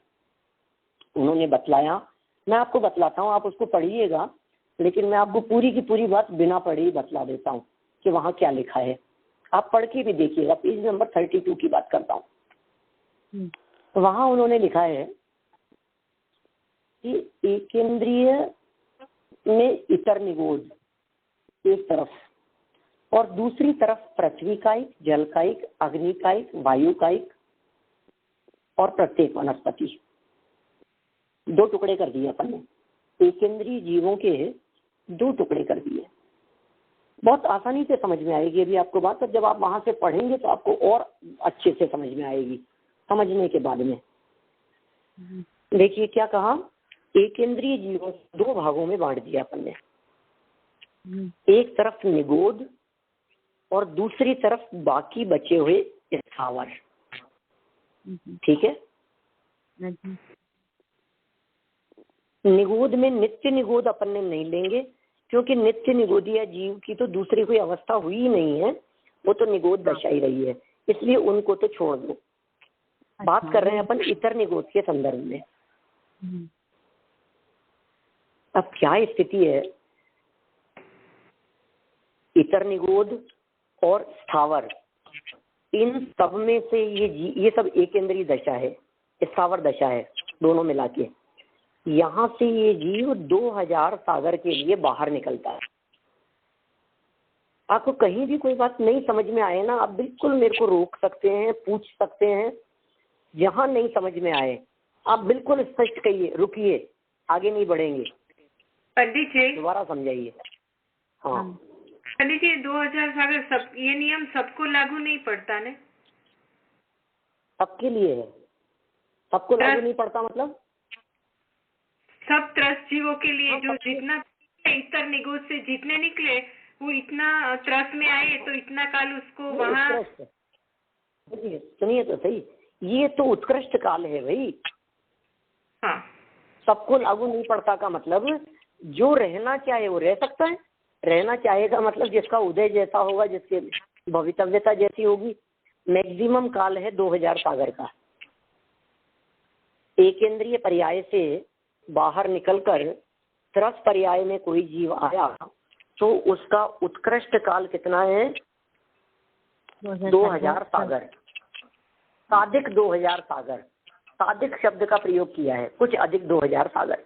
Speaker 1: उन्होंने बतलाया। मैं आपको बतलाता हूँ, आप उसको पढ़िएगा, लेकिन मैं आपको पूरी की पूरी बात बिना पढ़े ही बतला देता हूँ कि वहाँ क्या लिखा है। आप पढ़ के भी देखिएगा, पेज नंबर 32 की बात करता हूँ। वहाँ उन्होंने लिखा है कि एकेंद्रीय में इतर निगोद एक तरफ और दूसरी तरफ पृथ्वी कायिक, जल कायिक, अग्नि कायिक, वायु कायिक और प्रत्येक वनस्पति। दो टुकड़े कर दिए अपन ने, एकेंद्रीय जीवों के दो टुकड़े कर दिए। बहुत आसानी से समझ में आएगी अभी आपको बात, जब आप वहां से पढ़ेंगे तो आपको और अच्छे से समझ में आएगी। समझने के बाद में देखिए क्या कहा, एकेंद्रीय जीवों को दो भागों में बांट दिया अपन ने। एक तरफ निगोद और दूसरी तरफ बाकी बचे हुए स्थावर। ठीक है। निगोद में नित्य निगोद अपन ने नहीं लेंगे, क्योंकि नित्य निगोदिया जीव की तो दूसरी कोई अवस्था हुई ही नहीं है, वो तो निगोद दशा ही रही है, इसलिए उनको तो छोड़ दो। बात कर रहे हैं अपन इतर निगोद के संदर्भ में। अब क्या स्थिति है, इतर निगोद और स्थावर, इन सब में से ये सब एकेंद्रीय दशा है, स्थावर दशा है, दोनों मिला के। यहाँ से ये जीव 2000 सागर के लिए बाहर निकलता है। आपको कहीं भी कोई बात नहीं समझ में आए ना, आप बिल्कुल मेरे को रोक सकते हैं, पूछ सकते हैं। जहाँ नहीं समझ में आए आप बिल्कुल स्पष्ट कहिए, रुकिए, आगे नहीं बढ़ेंगे।
Speaker 3: पंडित जी
Speaker 1: दोबारा समझाइए। हाँ
Speaker 3: पंडित जी, 2000 सागर सब, ये नियम सबको लागू नहीं पड़ता ने?
Speaker 1: सबके लिए है, सबको लागू नहीं पड़ता मतलब
Speaker 3: सब त्रस्त जीवों के लिए, जो जितना इतर निगोद से जितने निकले वो इतना त्रस्त में आए तो इतना काल उसको वहाँ।
Speaker 1: सुनिए तो सही, ये तो उत्कृष्ट काल है भाई।
Speaker 3: हाँ,
Speaker 1: सबको लागू नहीं पड़ता का मतलब जो रहना चाहे वो रह सकता है। रहना चाहेगा मतलब जिसका उदय जैसा होगा, जिसके भवितव्यता जैसी होगी। मैक्सिमम काल है 2000 सागर का। एकेंद्रीय पर्याय से बाहर निकलकर त्रस पर्याय में कोई जीव आया तो उसका उत्कृष्ट काल कितना है? 2000 सागर। साधिक 2000 सागर, साधिक शब्द का प्रयोग किया है, कुछ अधिक 2000 सागर।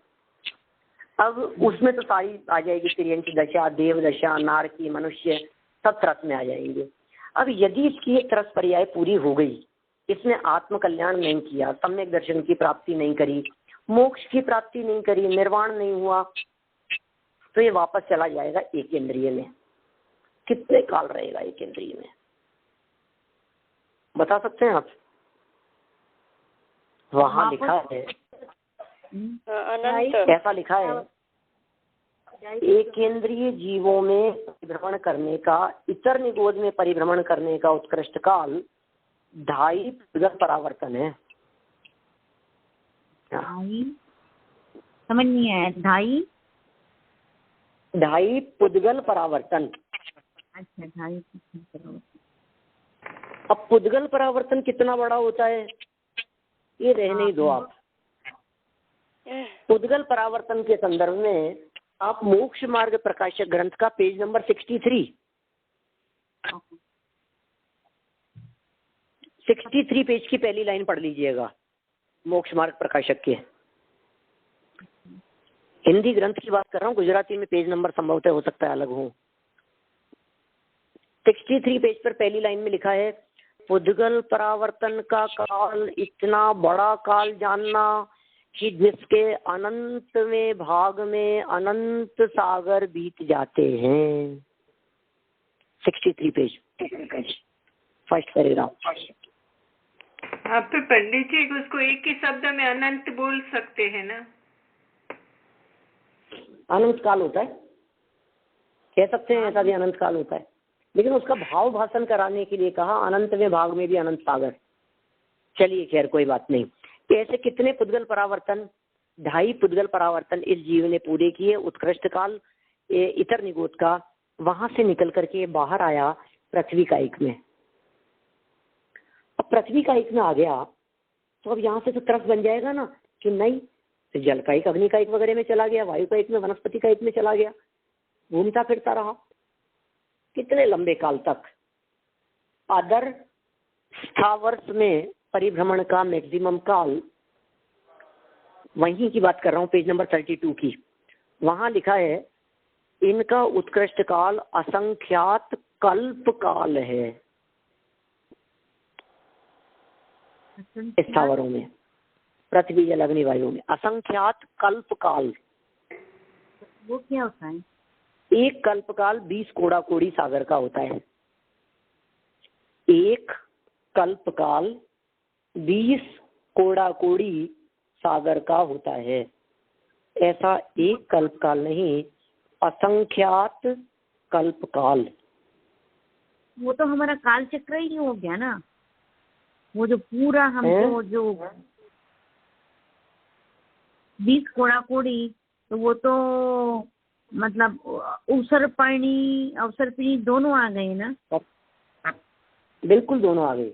Speaker 1: अब उसमें तो सारी आ जाएगी, तिर्यंची दशा, देव दशा, नारकी, मनुष्य, सब त्रस में आ जाएंगे। अब यदि इसकी एक त्रस पर्याय पूरी हो गई, इसने आत्म कल्याण नहीं किया, सम्यक दर्शन की प्राप्ति नहीं करी, मोक्ष की प्राप्ति नहीं करी, निर्वाण नहीं हुआ, तो ये वापस चला जाएगा एकेंद्रीय में। कितने काल रहेगा एकेंद्रीय में बता सकते हैं आप? वहां लिखा है, ऐसा लिखा है, एकेंद्रीय जीवों में परिभ्रमण करने का, इतर निगोद में परिभ्रमण करने का उत्कृष्ट काल 2.5 पुद्गल परावर्तन है।
Speaker 8: समझ नहीं आया।
Speaker 1: 2.5 पुद्गल परावर्तन।
Speaker 8: अच्छा, 2.5 परावर्तन।
Speaker 1: अब पुद्गल परावर्तन कितना बड़ा होता है ये रहने ही दो आप। पुद्गल परावर्तन के संदर्भ में आप मोक्ष मार्ग प्रकाशक ग्रंथ का पेज नंबर 63 63 पेज की पहली लाइन पढ़ लीजिएगा, मोक्ष मार्ग प्रकाशक के। हिंदी ग्रंथ की बात कर रहा हूँ, गुजराती में पेज नंबर संभवतः हो सकता है अलग हो। 63 पेज पर पहली लाइन में लिखा है, पुद्गल परावर्तन का काल इतना बड़ा काल जानना कि जिसके अनंत में भाग में अनंत सागर बीत जाते हैं। 63 पेज, फर्स्ट पैराग्राफ।
Speaker 3: आप तो पंडित जी उसको एक ही शब्द में अनंत बोल सकते हैं ना?
Speaker 1: अनंत काल होता है, कह सकते हैं ऐसा भी अनंत काल होता है, लेकिन उसका भाव भाषण कराने के लिए कहा अनंत में भाग में भी अनंत सागर। चलिए खैर कोई बात नहीं। ऐसे कितने पुद्गल परावर्तन? 2.5 पुद्गल परावर्तन इस जीव ने पूरे किए। उत्कृष्ट काल इतर निगोद का, वहां से निकल करके बाहर आया पृथ्वी कायिक में। अब पृथ्वी कायिक में आ गया तो अब यहाँ से तो त्रस बन जाएगा ना कि नहीं, तो जल कायिक, अग्नि कायिक वगैरह में चला गया, वायु कायिक में, वनस्पति कायिक में चला गया, घूमता फिरता रहा कितने लंबे काल तक। अदर स्थावर्ष में परिभ्रमण का मैक्सिमम काल, वहीं की बात कर रहा हूँ, पेज नंबर 32 की। वहां लिखा है इनका उत्कृष्ट काल असंख्यात कल्प काल है। स्थावरों में, पृथ्वी जल अग्नि वायु में असंख्यात कल्प काल।
Speaker 8: वो क्या होता है?
Speaker 1: एक कल्प काल 20 कोड़ा कोड़ी सागर का होता है। एक कल्प काल 20 कोड़ा कोड़ी सागर का होता है। ऐसा एक कल्प काल नहीं, असंख्यात कल्प काल।
Speaker 8: वो तो हमारा काल चक्र ही हो गया ना, वो जो पूरा हमको जो 20 कोड़ा कोड़ी, तो वो तो मतलब अवसरपणी दोनों आ गए ना?
Speaker 1: बिल्कुल दोनों आ गए।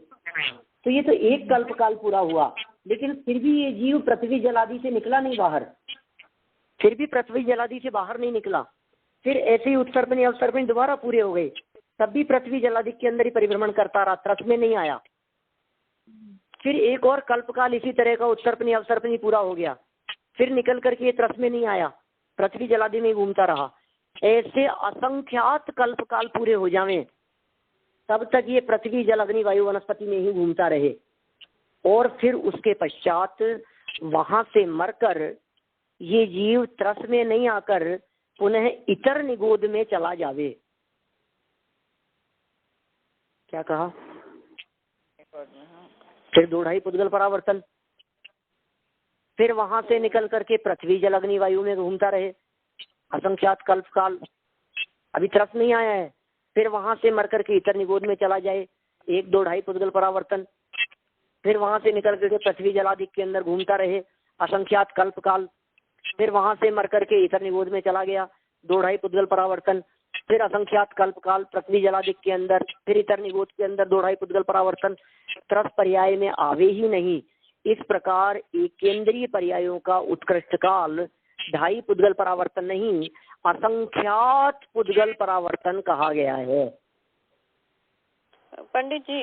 Speaker 1: तो ये तो एक कल्प काल पूरा हुआ, लेकिन फिर भी ये जीव पृथ्वी जलादि से निकला नहीं बाहर, फिर भी पृथ्वी जलादि से बाहर नहीं निकला। फिर ऐसे ही उत्सर्पणी अवसर्पणी दोबारा पूरे हो गए, तब भी पृथ्वी जलादि के अंदर ही परिभ्रमण करता रहा, त्रस में नहीं आया। फिर एक और कल्पकाल इसी तरह का उत्सर्पणी अवसर्पणी पूरा हो गया, फिर निकल करके ये त्रस में नहीं आया, पृथ्वी जलादि में घूमता रहा। ऐसे असंख्यात कल्पकाल पूरे हो जावें, तब तक ये पृथ्वी जल अग्नि वायु वनस्पति में ही घूमता रहे, और फिर उसके पश्चात वहां से मरकर ये जीव त्रस में नहीं आकर पुनः इतर निगोद में चला जावे। क्या कहा? फिर 2.5 पुद्गल परावर्तन, फिर वहां से निकल करके पृथ्वी जल अग्नि वायु में घूमता रहे, असंख्यात कल्प काल, अभी त्रस नहीं आया है। फिर वहां से मर करके इतर निगोद में चला जाए, 1, 2, 2.5 पुद्गल परावर्तन, फिर वहां से निकल करके पृथ्वी जलादि के अंदर घूमता रहे, असंख्यात कल्प काल, फिर वहां से मर करके इतर निगोद में चला गया, 2.5 पुद्गल परावर्तन, फिर असंख्यात कल्प काल पृथ्वी जलादि के अंदर, फिर इतर निगोद के अंदर 2.5 पुद्गल परावर्तन, त्रस पर्याय में आवे ही नहीं। इस प्रकार एक केंद्रीय पर्यायों का उत्कृष्ट काल 2.5 पुद्गल परावर्तन नहीं, असंख्यात पुद्गल परावर्तन कहा गया है।
Speaker 5: पंडित जी,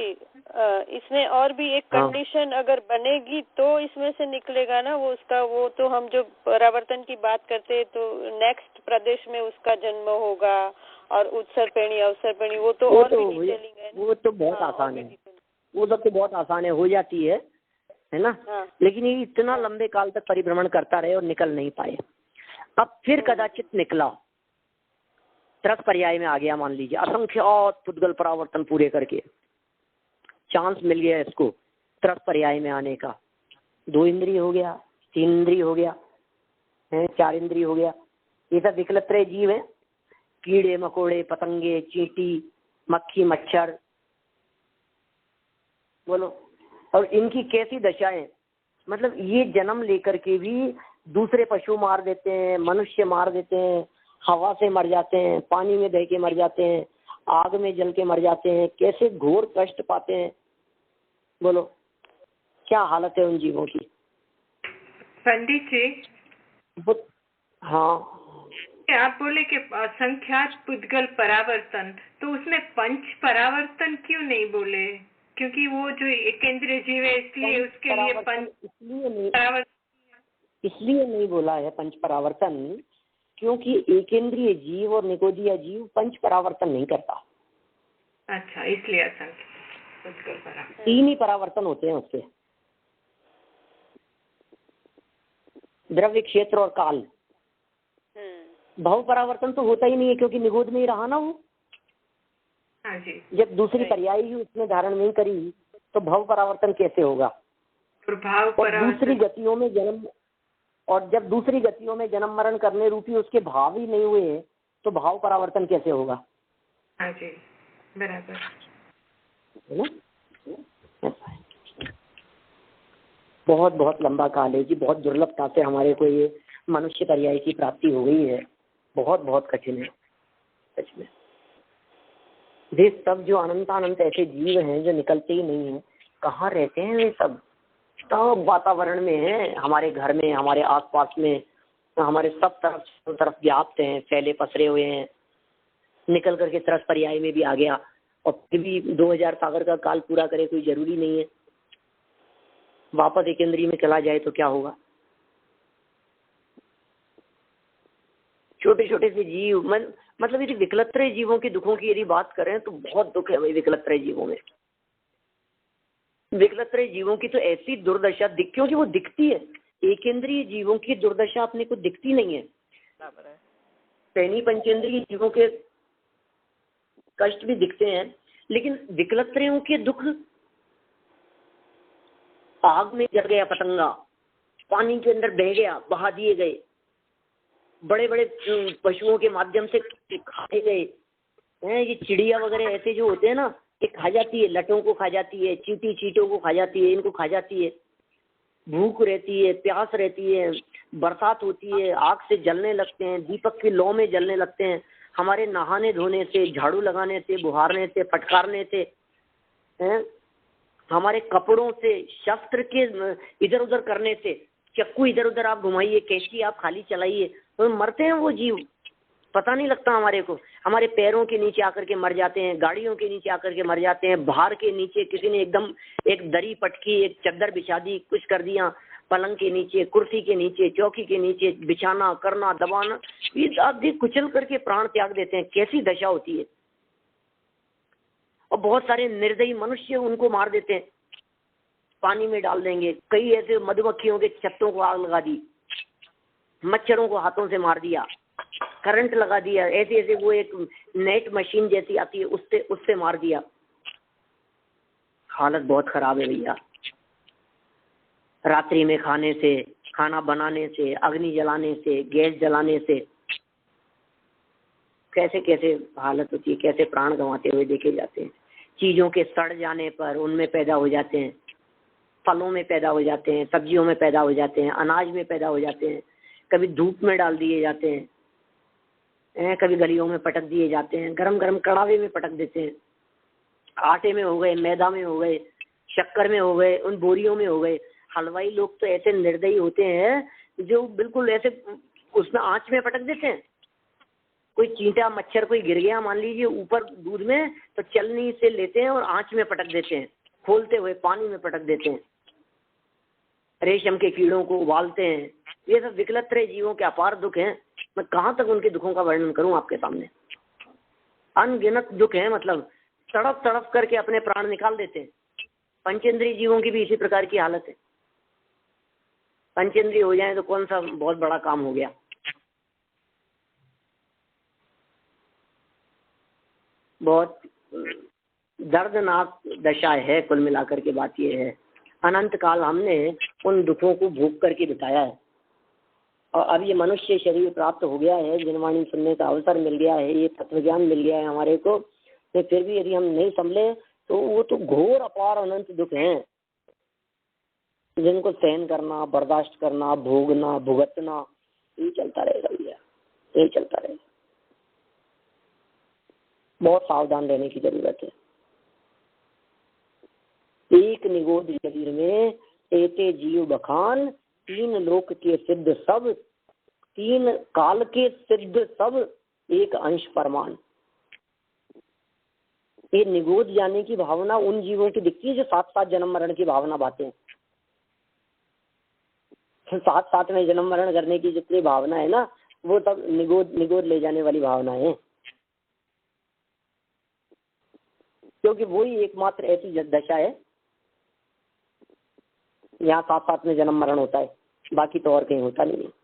Speaker 5: इसमें और भी एक कंडीशन अगर बनेगी तो इसमें से निकलेगा ना वो उसका, वो तो हम जो परावर्तन की बात करते हैं तो नेक्स्ट प्रदेश में उसका जन्म होगा, और उत्सर्पणी अवसर्पणी वो तो और भी डिटेलिंग है।
Speaker 1: वो तो बहुत आसान है, वो सब तो बहुत आसान है, हो जाती है ना। लेकिन ये इतना लंबे काल तक परिभ्रमण करता रहे और निकल नहीं पाए। अब फिर कदाचित निकला, त्रस पर्याय में आ गया, मान लीजिए असंख्यात पुद्गल परावर्तन पूरे करके चांस मिल गया इसको त्रस पर्याय में आने का। 2 इंद्रिय हो गया, 3 इंद्रिय हो गया, 4 इंद्रिय हो गया। ये सब विकलत्रय जीव है, कीड़े मकोड़े पतंगे चींटी मक्खी मच्छर, बोलो। और इनकी कैसी दशाएं, मतलब ये जन्म लेकर के भी दूसरे पशु मार देते हैं, मनुष्य मार देते हैं, हवा से मर जाते हैं, पानी में बह के मर जाते हैं, आग में जल के मर जाते हैं, कैसे घोर कष्ट पाते हैं, बोलो क्या हालत है उन जीवों की।
Speaker 3: पंडित जी,
Speaker 1: हाँ
Speaker 3: आप बोले कि असंख्यात पुद्गल परावर्तन, तो उसमें पंच परावर्तन क्यों नहीं बोले? क्योंकि वो जो एकेंद्रीय जीव है इसलिए उसके लिए पंच
Speaker 1: इसलिए नहीं बोला है पंच परावर्तन, क्योंकि एकेंद्रीय जीव और निगोदीय जीव पंच परावर्तन नहीं करता।
Speaker 3: अच्छा, इसलिए असंख्यात पुद्गल परावर्तन।
Speaker 1: 3 ही परावर्तन होते हैं उससे, द्रव्य, क्षेत्र और काल। भाव परावर्तन तो होता ही नहीं है, क्योंकि निगोद में ही रहा ना वो।
Speaker 3: हाँ जी।
Speaker 1: जब दूसरी पर्याय ही उसने धारण नहीं करी तो भाव परावर्तन कैसे होगा? और दूसरी गतियों में जन्म, और जब दूसरी गतियों में जन्म मरण करने रूपी उसके भाव ही नहीं हुए तो भाव परावर्तन कैसे होगा?
Speaker 3: हाँ जी, बराबर
Speaker 1: है ना। बहुत बहुत लंबा काल है जी, बहुत दुर्लभता से हमारे को ये मनुष्य पर्याय की प्राप्ति हो गई है। बहुत बहुत कठिन है सच में। वे सब जो अनंत ऐसे जीव हैं जो निकलते ही नहीं हैं, कहाँ रहते हैं वे सब? सब वातावरण में है, हमारे घर में, हमारे आसपास में, हमारे सब तरफ व्याप्त हैं, फैले पसरे हुए हैं। निकल करके तरस पर्याय में भी आ गया, और फिर भी 2000 सागर का काल पूरा करे कोई जरूरी नहीं है। वापस एकेंद्रीय में चला जाए तो क्या होगा? छोटे छोटे से जीव, मतलब यदि विकलत्रय जीवों के दुखों की यदि बात करें तो बहुत दुख है भाई विकलत्रय जीवों में। विकलत्रय जीवों की तो ऐसी दुर्दशा क्योंकि वो दिखती है, एकेंद्रीय जीवों की दुर्दशा अपने को दिखती नहीं है। पैनी पंचेंद्रीय जीवों के कष्ट भी दिखते हैं, लेकिन विकलत्रयों के दुख, आग में जल गया पतंगा, पानी के अंदर बह गया, बहा दिए गए, बड़े बड़े पशुओं के माध्यम से खाए गए हैं। ये चिड़िया वगैरह ऐसे जो होते हैं ना, ये खा जाती है, लटों को खा जाती है, चींटों को खा जाती है, इनको खा जाती है। भूख रहती है, प्यास रहती है, बरसात होती है, आग से जलने लगते हैं, दीपक की लौ में जलने लगते हैं। हमारे नहाने धोने से, झाड़ू लगाने से, बुहारने से, फटकारने से, हैं, हमारे कपड़ों से, शस्त्र के इधर उधर करने से, चक्कू इधर उधर आप घुमाइए, कैंची आप खाली चलाइए, तो मरते हैं वो जीव, पता नहीं लगता हमारे को। हमारे पैरों के नीचे आकर के मर जाते हैं, गाड़ियों के नीचे आकर के मर जाते हैं, बाहर के नीचे किसी ने एकदम एक दरी पटकी, एक चद्दर बिछा दी, कुछ कर दिया, पलंग के नीचे, कुर्सी के नीचे, चौकी के नीचे बिछाना, करना, दबाना, ये आदि कुचल करके प्राण त्याग देते हैं। कैसी दशा होती है। और बहुत सारे निर्दयी मनुष्य उनको मार देते हैं, पानी में डाल देंगे। कई ऐसे मधुमक्खियों के छत्तों को आग लगा दी, मच्छरों को हाथों से मार दिया, करंट लगा दिया, ऐसे ऐसे वो एक नेट मशीन जैसी आती है उससे मार दिया। हालत बहुत खराब है भैया। रात्रि में खाने से, खाना बनाने से, अग्नि जलाने से, गैस जलाने से कैसे कैसे हालत होती है, कैसे प्राण गंवाते हुए देखे जाते हैं। चीजों के सड़ जाने पर उनमें पैदा हो जाते हैं, फलों में पैदा हो जाते हैं, सब्जियों में पैदा हो जाते हैं, अनाज में पैदा हो जाते हैं, कभी धूप में डाल दिए जाते हैं, कभी गलियों में पटक दिए जाते हैं, गरम गरम कड़ावे में पटक देते हैं। आटे में हो गए, मैदा में हो गए, शक्कर में हो गए, उन बोरियों में हो गए। हलवाई लोग तो ऐसे निर्दयी होते हैं जो बिल्कुल ऐसे उसमें आंच में पटक देते हैं। कोई चींटा मच्छर कोई गिर गया मान लीजिए ऊपर दूध में, तो चलनी से लेते हैं और आंच में पटक देते हैं, खोलते हुए पानी में पटक देते हैं। रेशम के कीड़ों को उबालते हैं। ये सब विकलत्रय जीवों के अपार दुख हैं। मैं कहाँ तक उनके दुखों का वर्णन करूं आपके सामने। अनगिनत दुख है, मतलब तड़प तड़प करके अपने प्राण निकाल देते हैं। पंचेंद्रीय जीवों की भी इसी प्रकार की हालत है। पंचेंद्रीय हो जाए तो कौन सा बहुत बड़ा काम हो गया। बहुत दर्दनाक दशा है। कुल मिलाकर के बात यह है, अनंत काल हमने उन दुखों को भोग करके बिताया है, और अब ये मनुष्य शरीर प्राप्त हो गया है, जिनवाणी सुनने का अवसर मिल गया है, ये तत्व ज्ञान मिल गया है हमारे को। तो फिर भी यदि हम नहीं संभले तो वो तो घोर अपार अनंत दुख हैं, जिनको सहन करना, बर्दाश्त करना, भोगना, भुगतना, ये चलता रहेगा भैया, ये चलता रहेगा। बहुत सावधान रहने की जरूरत है। एक निगोद शरीर में एते जीव बखान, 3 लोक के सिद्ध सब, तीन काल के सिद्ध सब एक अंश परमाणु। ये निगोद जाने की भावना उन जीवों की दिखती है जो साथ साथ जन्म मरण की भावना बातें हैं। साथ साथ में जन्म मरण करने की जितनी भावना है ना, वो सब निगोद ले जाने वाली भावना है, क्योंकि वही एकमात्र ऐसी दशा है यहाँ साथ साथ में जन्म मरण होता है, बाकी तो और कहीं होता नहीं है।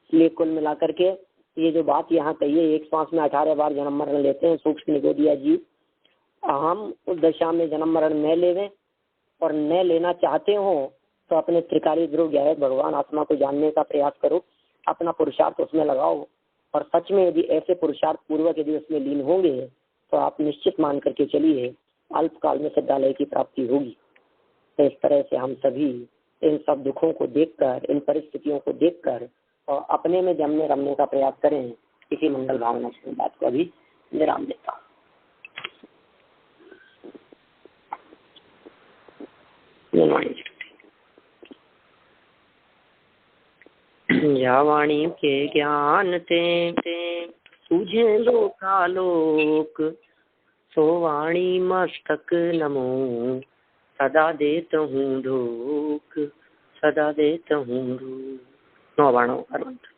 Speaker 1: इसलिए कुल मिलाकर के ये जो बात यहाँ कही है, एक सांस में 18 बार जन्म मरण लेते हैं सूक्ष्म निगोदिया जीव, हम उस दशा में जन्म मरण न लेवें और न लेना चाहते हो तो अपने त्रिकाली ध्रुव गया भगवान आत्मा को जानने का प्रयास करो, अपना पुरुषार्थ उसमें लगाओ, और सच में यदि ऐसे पुरुषार्थ पूर्वक यदि उसमें लीन होंगे तो आप निश्चित मान करके चलिए अल्पकाल में सिद्धालय की प्राप्ति होगी। तो इस तरह से हम सभी इन सब दुखों को देखकर, इन परिस्थितियों को देखकर और अपने में जमने रमने का प्रयास करें। इसी मंगल भावना से बात को अभी विराम देता हूँ। या वाणी के ज्ञान ते सूझे लोकालोक, सो वाणी मस्तक नमो सदा देत हूँ ढोक, सदा देत हूँ ढोक। 9 बाणों का मंत्र।